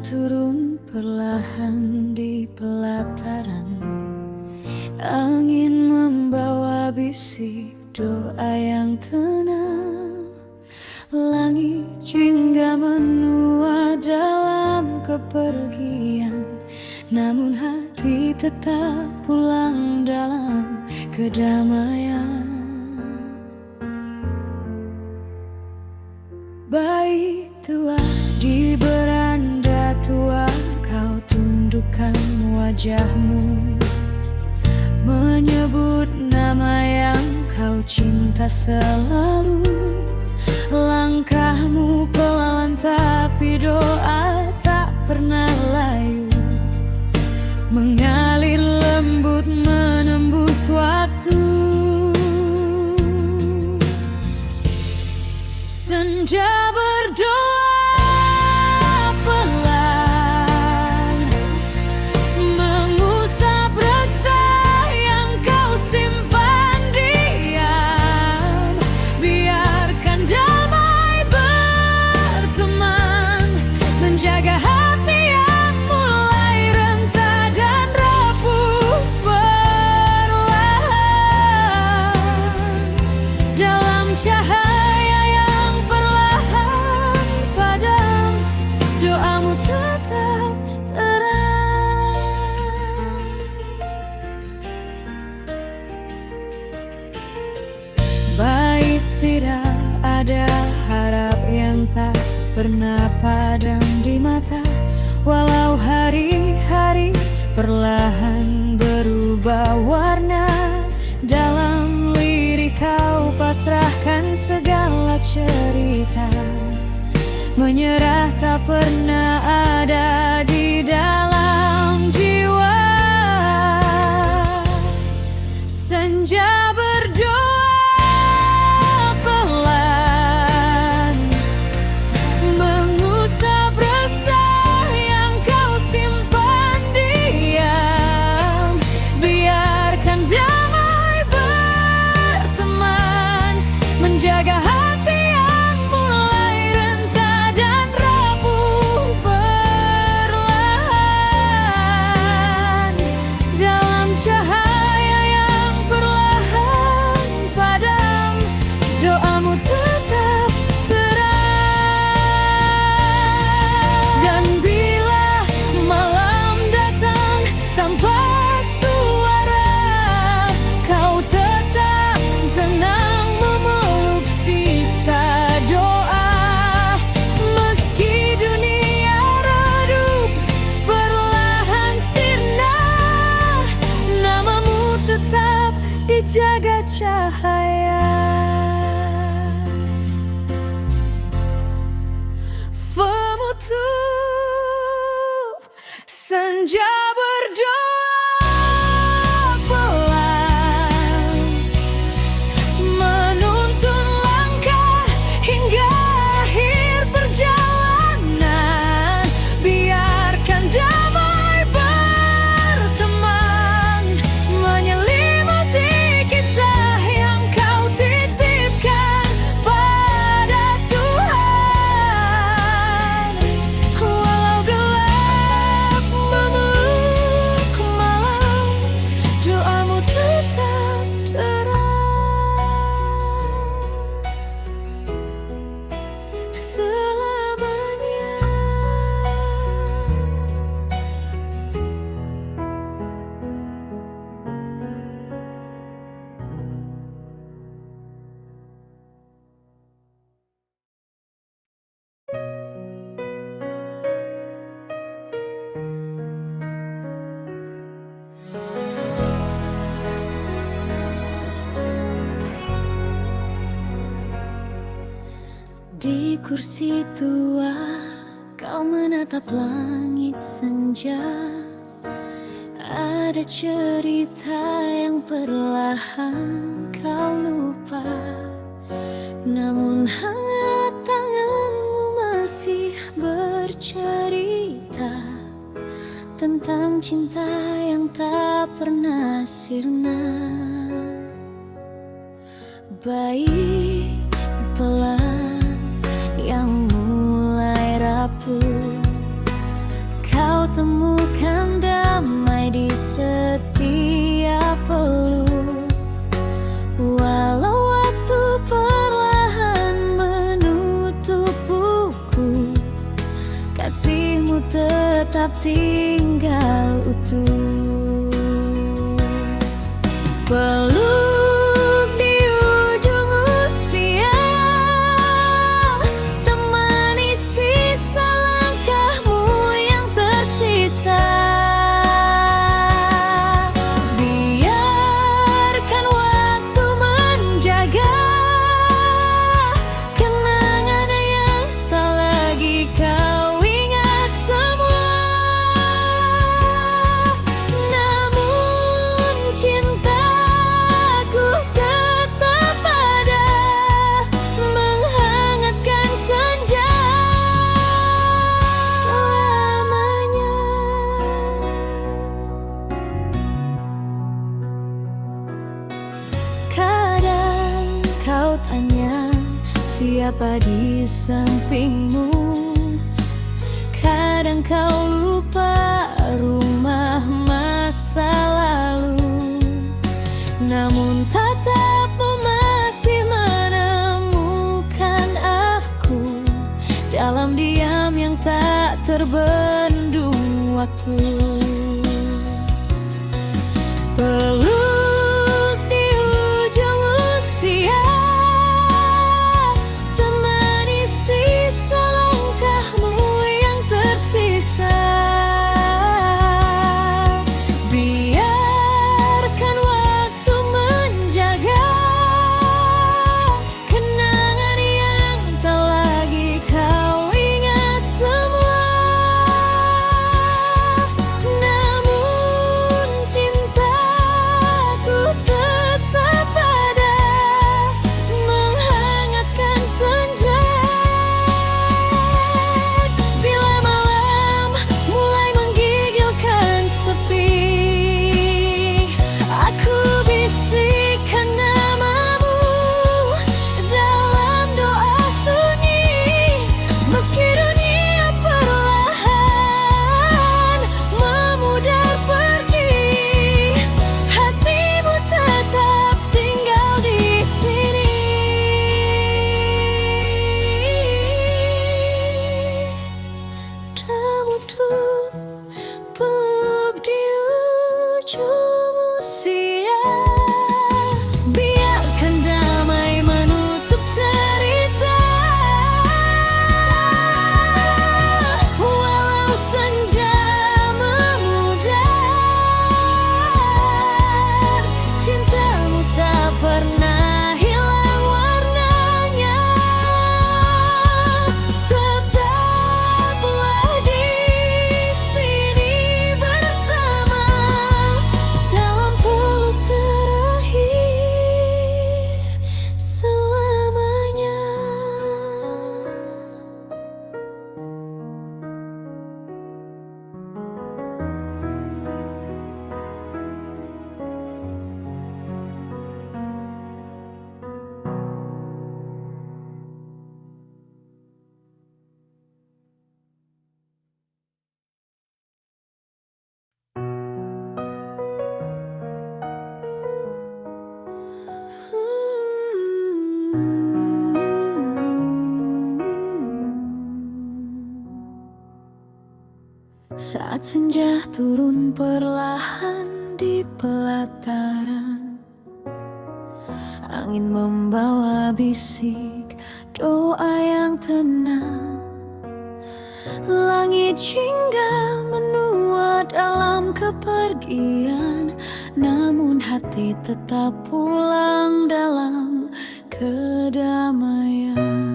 turun perlahan di pelataran. Angin membawa bisik doa yang tenang. Langit jingga menua dalam kepergian, namun hati tetap pulang dalam kedamaian. Bayi tua di beranda tua, kau tundukkan wajahmu, menyebut nama yang kau cinta selalu. Langkahmu pelan tapi doa tak pernah layu, mengalir lembut menembus waktu. Senja berdoa pelan, mengusap resah yang kau simpan diam. Biarkan damai berteman, menjaga hati yang mulai rentah dan rapuh perlahan. Dalam cahaya doamu tetap terang. Baik tidak ada harap yang tak pernah padam di mata, walau hari-hari perlahan berubah warna. Dalam lirik kau pasrahkan segala cerita, menyerah tak pernah ada di dalam jiwa. Senja berdoa pelan, mengusap resah yang kau simpan diam. Biarkan damai berteman, menjaga hati yang mulai rentah dan rapuh perlahan. Dalam cahaya yang perlahan padam, doamu tetap terang. Dan bila malam datang tanpa suara, kau tetap tenang memeluk sisa doa. Meski dunia redup perlahan sirna, namamu tetap dijaga cahaya. Penutup senja berdoa pelan, menuntun langkah hingga akhir perjalanan. Biarkan damai berteman, menyelimuti kisah yang kau titipkan pada Tuhan. Walau gelap memeluk malam, doamu tetap terang selamanya. Di kursi tua kau menatap langit senja. Ada cerita yang perlahan kau lupa, namun hangat tanganmu masih bercerita tentang cinta yang tak pernah sirna. Baik pelan yang mulai rapuh, temukan damai di setiap peluk. Walau waktu perlahan menutup buku, kasihmu tetap tinggal utuh. Peluk di ujung usia, temani sisa langkahmu yang tersisa. Biarkan waktu menjaga kenangan yang tak lagi kau ingat semua. Namun cintaku tetap ada, menghangatkan senja selamanya. Kadang kau tanya siapa di sampingmu, kadang kau lupa rumah masa lalu. Namun tatapmu masih menemukan aku dalam diam yang tak terbendung waktu. Peluk di ujung usia, temani sisa langkahmu yang tersisa. Biarkan waktu menjaga kenangan yang tak lagi kau ingat semua. Namun cintaku tetap ada, menghangatkan senja. Bila malam mulai menggigilkan sepi, aku bisikkan namamu dalam doa sunyi. Meski dunia perlahan memudar pergi, hatimu tetap tinggal di sini. Termutuk peluk di ujung usia. Biarkan damai menutup cerita. Walau senja memudar, cintamu tak pernah hilang warnanya. Tetaplah di sini bersama dalam peluk terakhir selamanya. Saat senja turun perlahan di pelataran, angin membawa bisik doa yang tenang. Langit jingga menua dalam kepergian, namun hati tetap pulang dalam kedamaian.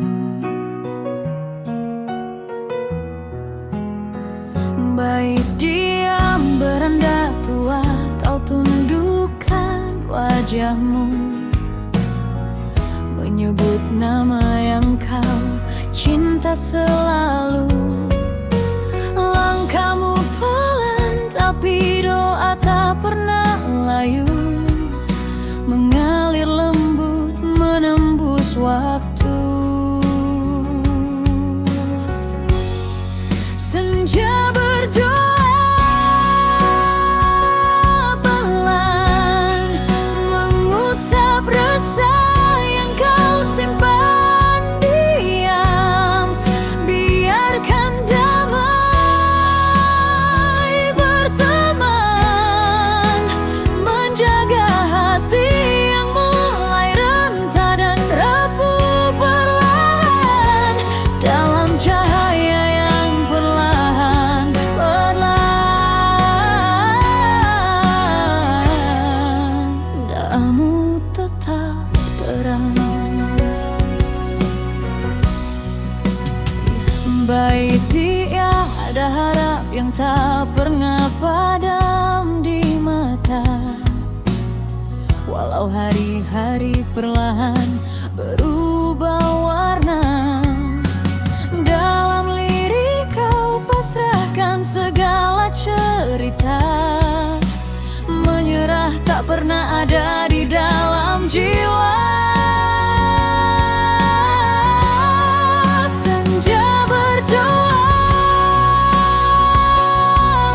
Baik diam beranda tua, kau tundukkan wajahmu, menyebut nama yang kau cinta selalu. Langkahmu pelan, tapi doa tak pernah layu, mengalir lembut menembus waktu. Senja berdoa yang tak pernah padam di mata. Walau hari-hari perlahan berubah warna, dalam lirik kau pasrahkan segala cerita. Menyerah tak pernah ada di dalam jiwa. Senja berdoa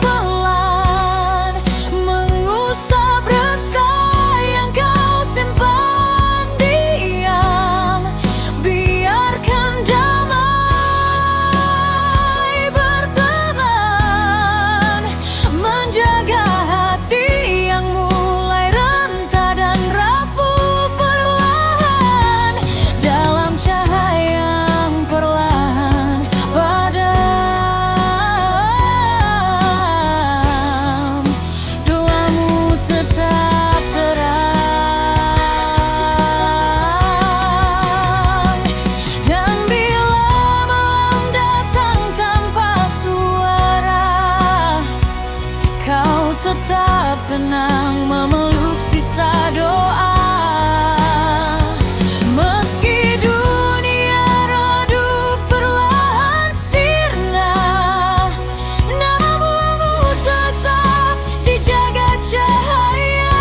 pelan, mengusap resah yang kau simpan diam. Biarkan damai berteman, menjaga hati yang mulai rentah dan rapuh perlahan. Dalam cahaya yang perlahan padam, doamu tetap terang. Dan bila malam datang tanpa suara, kau tetap tenang memeluk sisa doa. Meski dunia redup perlahan sirna, namamu tetap dijaga cahaya.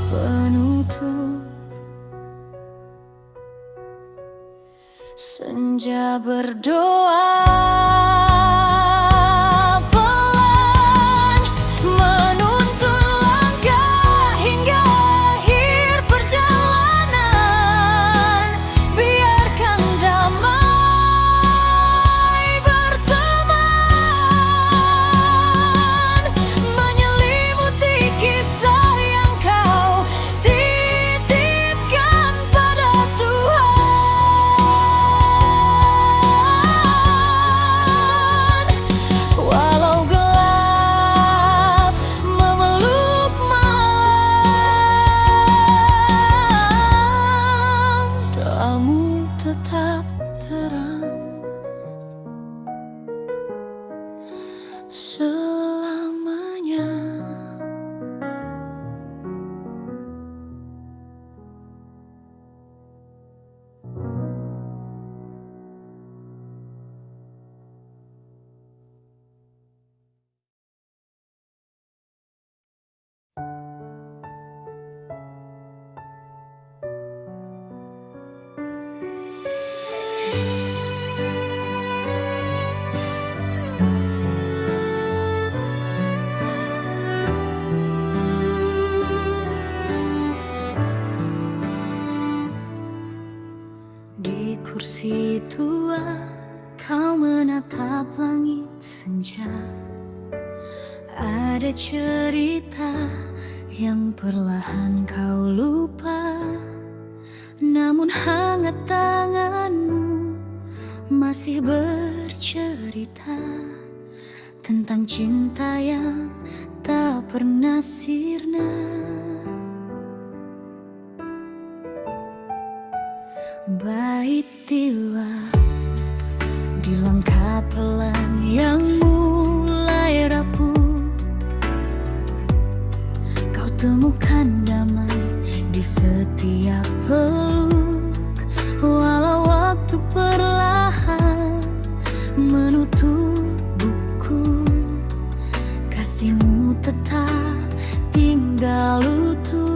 Penutup senja berdoa pelan, menuntun langkah hingga akhir perjalanan. Biarkan damai berteman, menyelimuti kisah yang kau titipkan pada Tuhan. Walau gelap memeluk malam, doamu tetap terang selamanya. Di kursi tua kau menatap langit senja. Ada cerita yang perlahan kau lupa, namun hangat tanganmu masih bercerita tentang cinta yang tak pernah sirna. Bait tiwa di langkah pelan yang mulai rapuh, kau temukan damai di setiap peluk. Walau waktu perlahan menutup buku, kasihmu tetap tinggal utuh.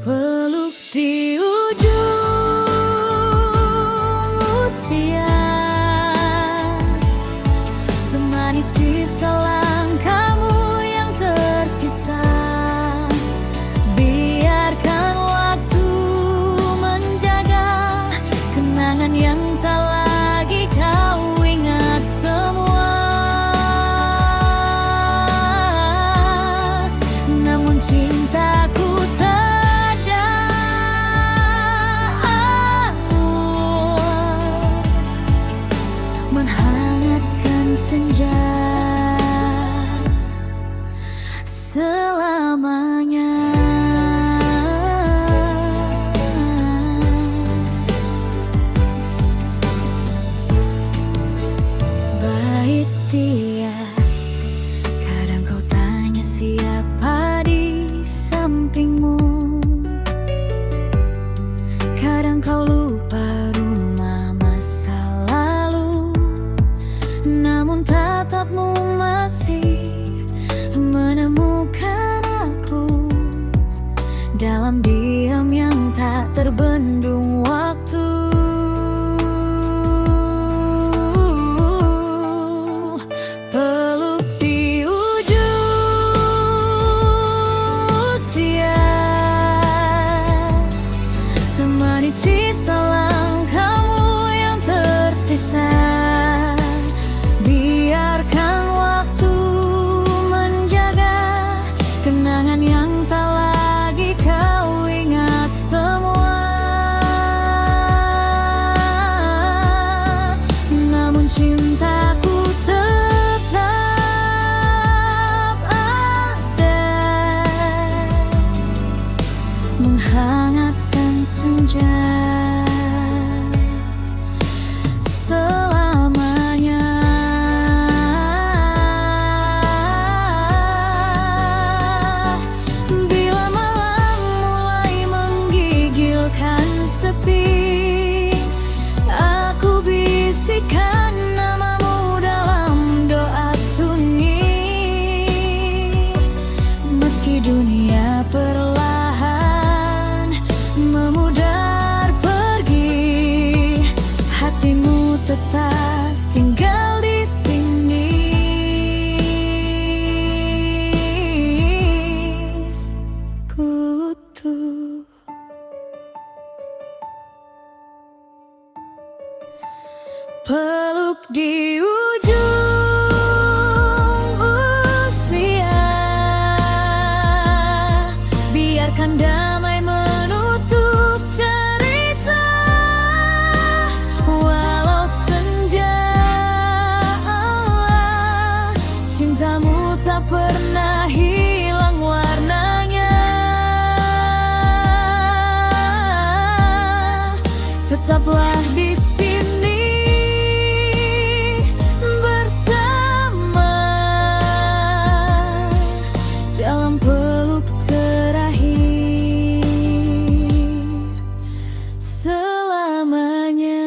Peluk di ujung usia, temani sisa langkahmu yang tersisa. Biarkan waktu menjaga kenangan yang tak lagi kau ingat semua. Namun cintaku tak ada dirimu. Kadang kau lupa rumah masa lalu, namun tatapmu masih menemukan aku dalam diam yang tak terbendung waktu. Peluk di ujung usia, temani sisa langkahmu yang tersisa. Biarkan waktu menjaga kenangan yang tak lagi kau ingat semua. Namun cintaku tetap ada, menghangatkan senja selamanya. Bila malam mulai menggigilkan sepi, aku bisikan namamu dalam doa sunyi. Meski dunia perlahan memudar pergi, hatimu tetap tinggal di sini. Kutu peluk di ujung usia, biarkan damai menutup cerita. Walau senja, cintamu tak pernah hilang warnanya. Tetaplah di sini bersama dalam peluk terakhir selamanya.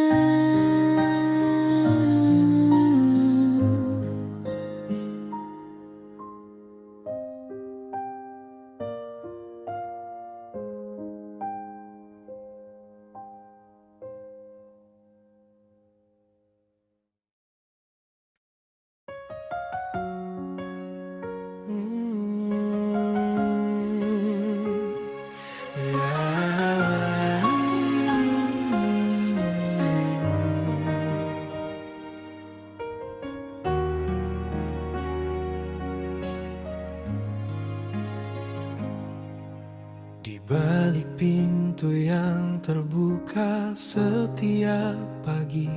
Di balik pintu yang terbuka setiap pagi,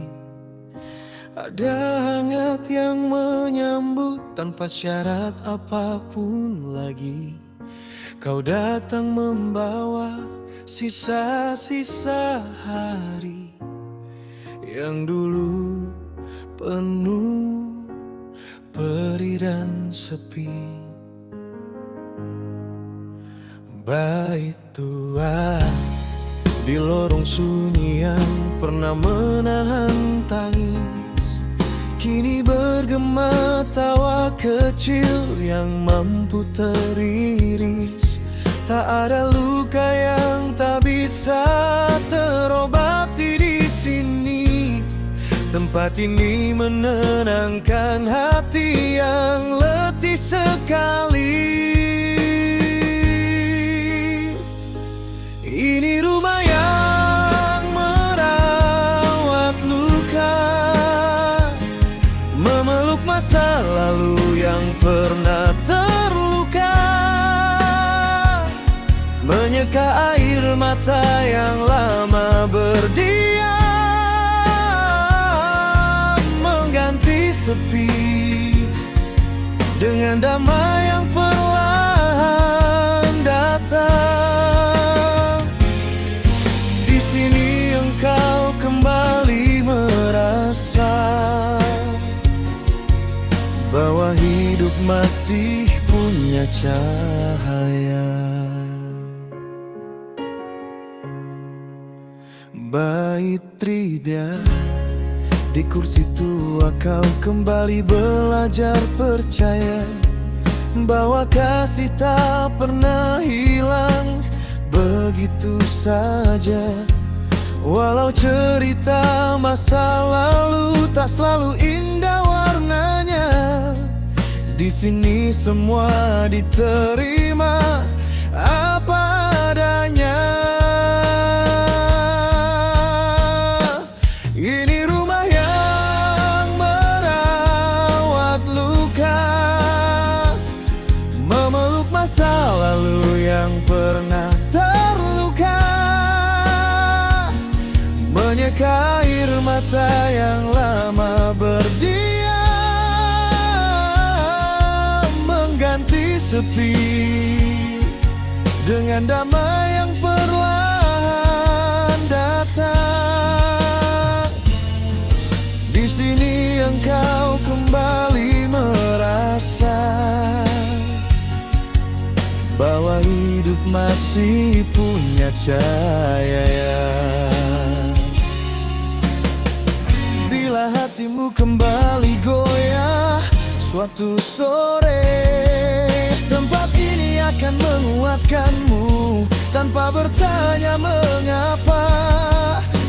ada hangat yang menyambut tanpa syarat apapun lagi. Kau datang membawa sisa-sisa hari yang dulu penuh perih dan sepi. Bait tua di lorong sunyi yang pernah menahan tangis, kini bergema tawa kecil yang mampu teriris. Tak ada luka yang tak bisa terobati di sini. Tempat ini menenangkan hati yang letih sekali. Ini rumah yang merawat luka, memeluk masa lalu yang pernah terluka, menyeka air mata yang lama berdiam, mengganti sepi dengan damai yang perlahan datang. Di sini engkau kembali merasa bahwa hidup masih punya cahaya. Bait Tridya, di kursi tua kau kembali belajar percaya bahwa kasih tak pernah hilang begitu saja. Walau cerita masa lalu tak selalu indah warnanya, di sini semua diterima apa adanya. Ini rumah yang merawat luka, memeluk masa lalu yang pernah terluka, menyeka air mata yang lama berdiam, mengganti sepi dengan damai yang perlahan datang. Di sini engkau kembali merasa bahwa hidup masih punya cahaya. Bila hatimu kembali goyah suatu sore, tempat ini akan menguatkanmu tanpa bertanya mengapa.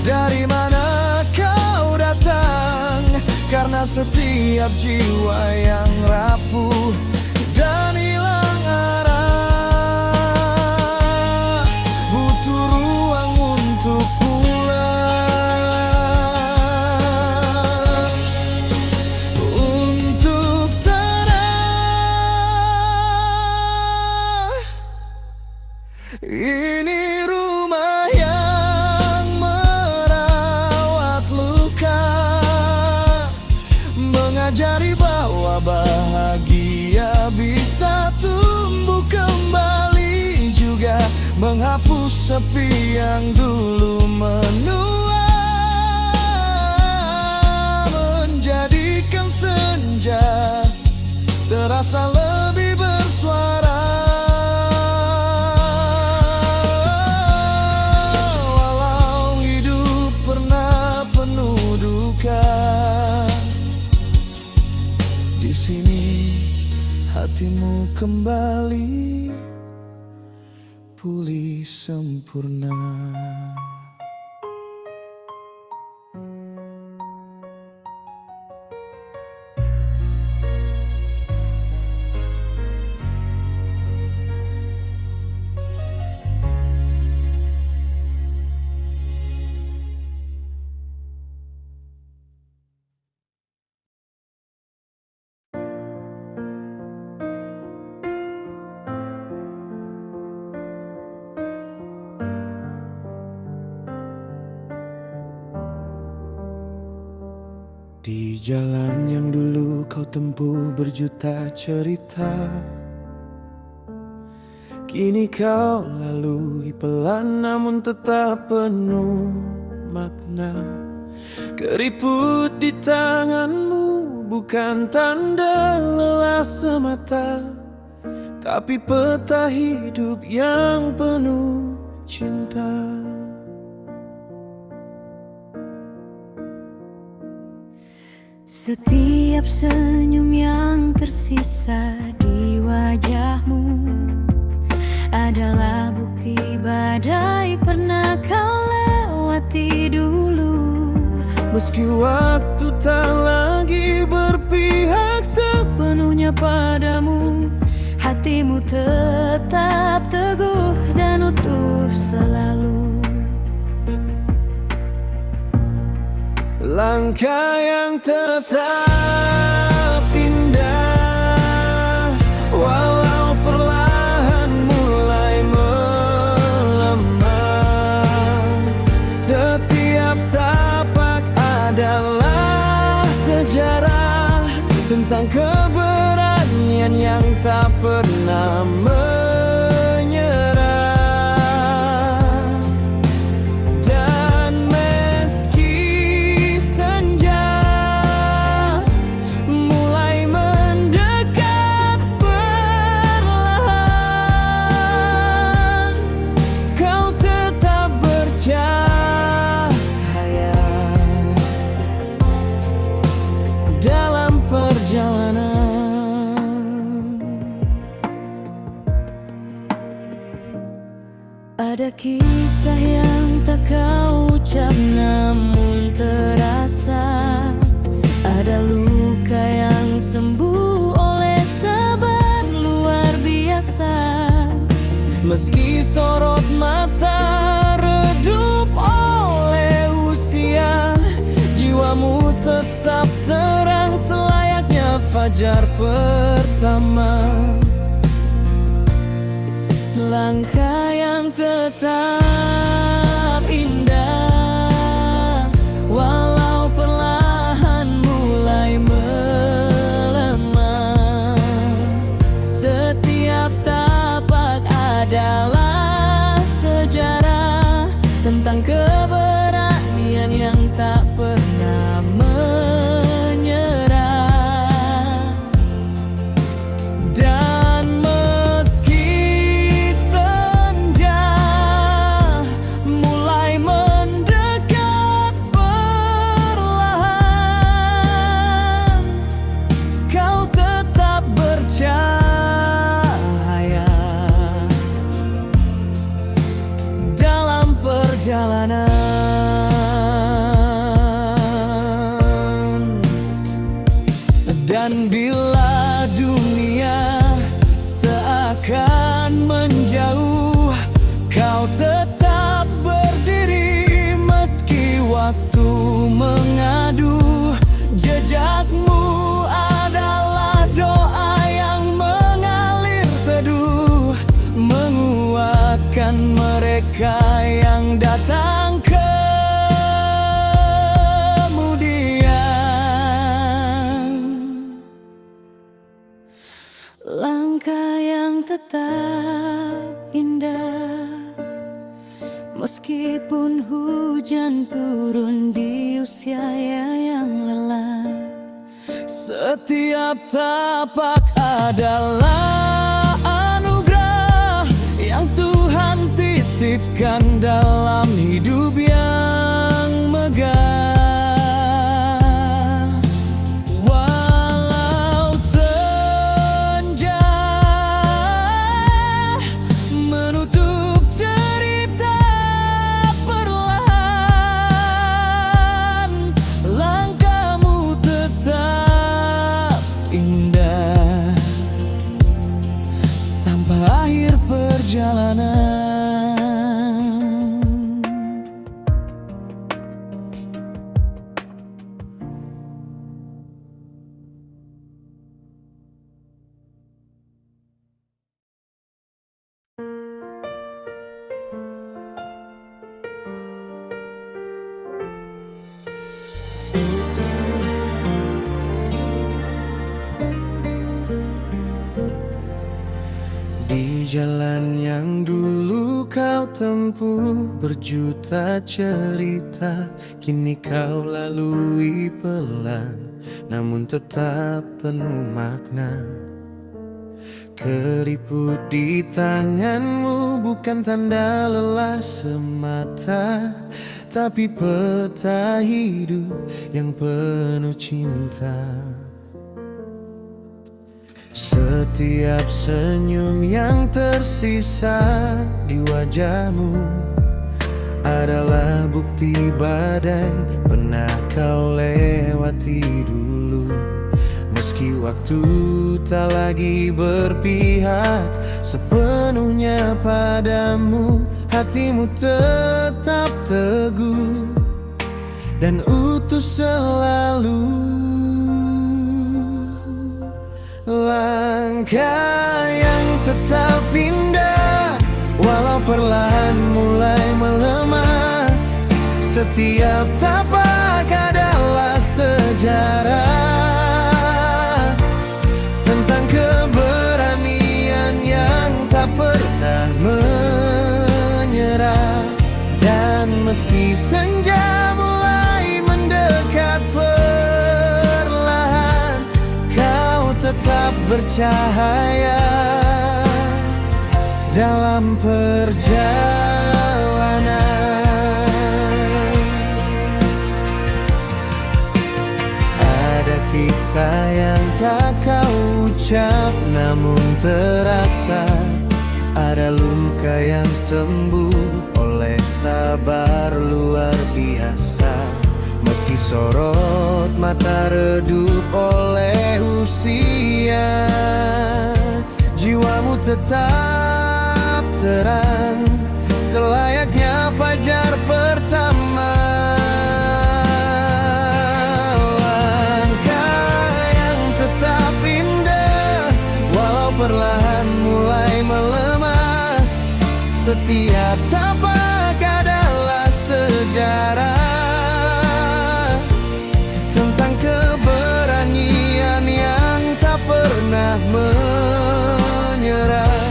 Dari mana kau datang? Karena setiap jiwa yang rapuh dan hilang arah butuh ruang untuk pulang, untuk tenang. Ini rumah yang merawat luka, mengajari bahwa bahagia bisa tumbuh kembali juga, menghapus sepi yang dulu menua, menjadikan senja terasa lebih bersuara. Walau hidup pernah penuh duka, di sini hatimu kembali pulih sempurna. Di jalan yang dulu kau tempuh berjuta cerita, kini kau lalui pelan namun tetap penuh makna. Keriput di tanganmu bukan tanda lelah semata, tapi peta hidup yang penuh cinta. Setiap senyum yang tersisa di wajahmu adalah bukti badai pernah kau lewati dulu. Meski waktu tak lagi berpihak sepenuhnya padamu, hatimu tetap teguh dan utuh selalu. langkah yang tetap indah, walau perlahan mulai melemah. Setiap tapak adalah sejarah tentang keberanian yang tak pernah menyerah. Dan meski senja mulai mendekat perlahan, kau tetap bercahaya. Ada kisah yang tak kau ucap namun terasa. Ada luka yang sembuh oleh sabar luar biasa. Meski sorot mata redup oleh usia, jiwamu tetap terang selayaknya fajar pertama. Langkah yang tetap indah, walau perlahan mulai melemah. Setiap tapak adalah sejarah tentang keberanian yang tak pernah menyerah. Dan meski senja mulai mendekat perlahan, kau tetap bercahaya dalam perjalanan. Dan bila dunia seakan menjauh, kau tetap berdiri meski waktu mengadu. Jejakmu adalah doa yang mengalir teduh, menguatkan mereka yang datang kemudian. Langkah yang tetap indah, meskipun hujan turun di usia yang lelah. Setiap tapak adalah anugerah yang Tuhan titipkan dalam hidup yang megah. Walau senja menutup cerita perlahan, langkahmu tetap indah sampai akhir perjalanan. Di jalan yang dulu kau tempuh berjuta cerita, kini kau lalui pelan, namun tetap penuh makna. Keriput di tanganmu bukan tanda lelah semata, tapi peta hidup yang penuh cinta. Setiap senyum yang tersisa di wajahmu adalah bukti badai pernah kau lewati dulu. Meski waktu tak lagi berpihak sepenuhnya padamu, hatimu tetap teguh dan utuh selalu. Langkah yang tetap indah, walau perlahan mulai melemah. Setiap tapak adalah sejarah tentang keberanian yang tak pernah menyerah. Dan meski senja mulai mendekat perlahan, kau tetap bercahaya dalam perjalanan. Ada kisah yang tak kau ucap namun terasa. Ada luka yang sembuh oleh sabar luar biasa. Meski sorot mata redup oleh usia, jiwamu tetap terang selayaknya fajar pertama. Langkah yang tetap indah walau perlahan mulai melemah. Setiap tapak adalah sejarah tentang keberanian yang tak pernah menyerah.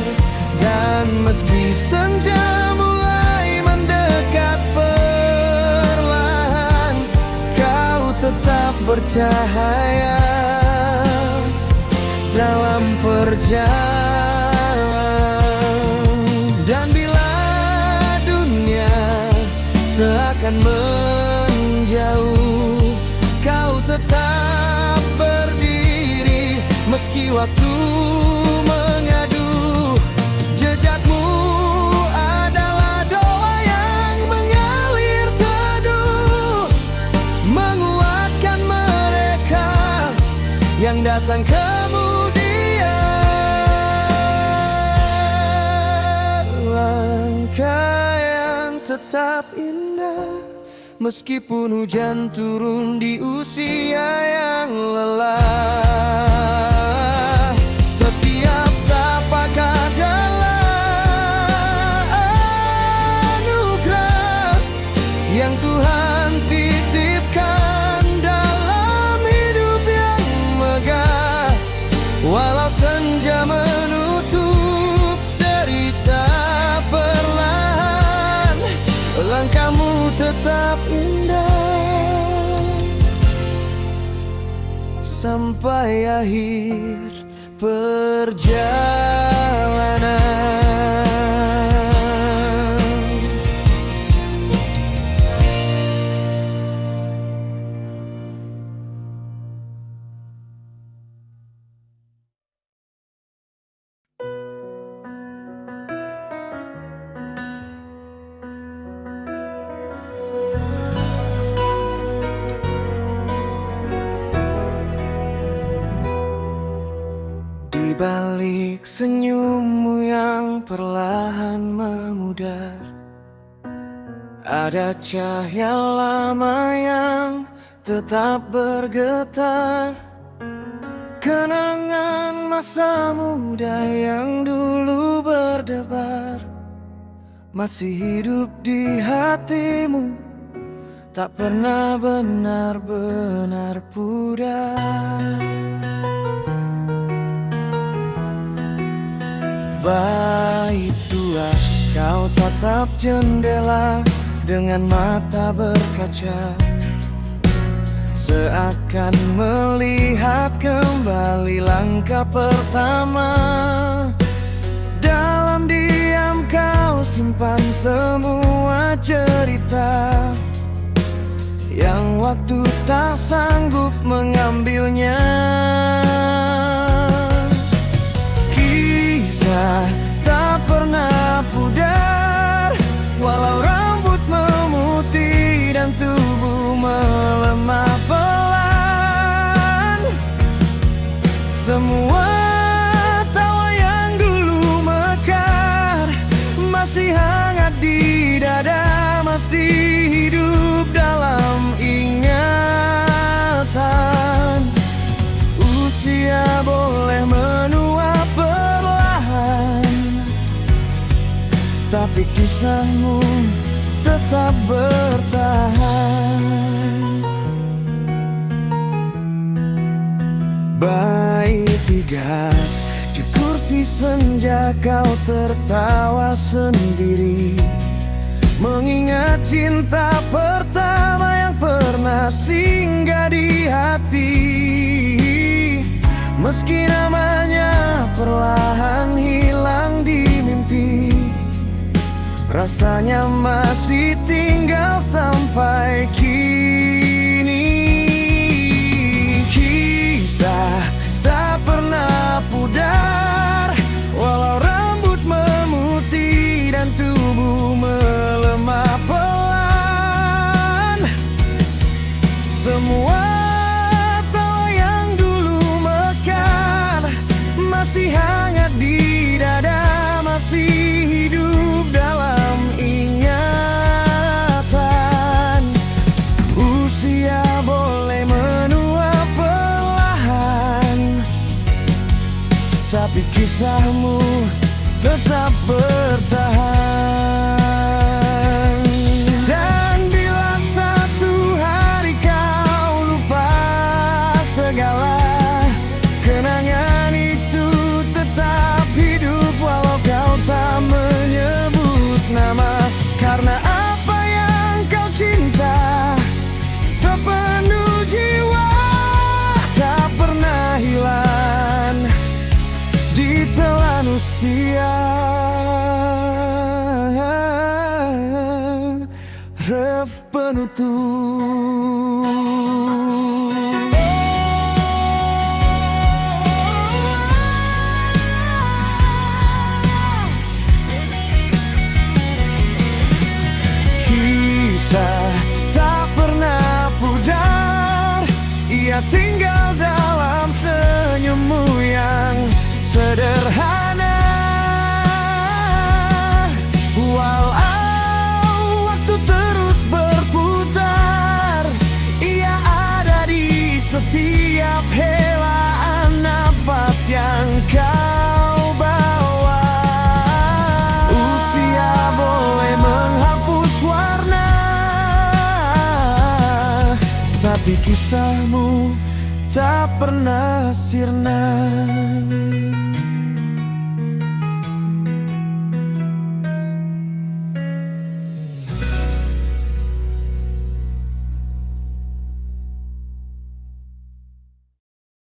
Dan meski senja mulai mendekat perlahan, kau tetap bercahaya dalam perjalanan. Dan bila dunia seakan menjauh, kau tetap berdiri meski waktu mengadu. Jejakmu adalah doa yang mengalir teduh, menguatkan mereka yang datang kemudian. Langkah yang tetap indah meskipun hujan turun di usia yang lelah. Setiap tapak adalah anugerah yang Tuhan titipkan dalam hidup yang megah. Walau senja menutup cerita perlahan, langkahmu tetap indah sampai akhir perjalanan. Di balik senyummu yang perlahan memudar, ada cahaya lama yang tetap bergetar. Kenangan masa muda yang dulu berdebar masih hidup di hatimu, tak pernah benar-benar pudar. Bait dua, kau tatap jendela dengan mata berkaca, seakan melihat kembali langkah pertama. Dalam diam kau simpan semua cerita yang waktu tak sanggup mengambilnya. Tak pernah pudar walau rambut memutih dan tubuh melemah pelan. Semua tawa yang dulu mekar masih hangat di dada, masih hidup dalam ingatan. Usia boleh menua tapi kisahmu tetap bertahan. Bait tiga, di kursi senja kau tertawa sendiri, mengingat cinta pertama yang pernah singgah di hati. Meski namanya perlahan hilang di mimpi, rasanya masih tinggal sampai kini. Kisah tak pernah pudar walau rambut memutih kisahmu tetap bertahan. Dan bila satu hari kau lupa segala, kenangan itu tetap hidup walau kau tak menyebut nama. Karena apa yang kau cinta sepenuh jiwa tak pernah hilang ditelan usia. Ref penutup. Kisah tak pernah pudar, ia tinggal dalam senyummu yang sederhana. Walau waktu terus berputar, ia ada di setiap helaan nafas yang kau bawa. Usia boleh menghapus warna, tapi kisahmu tak pernah sirna.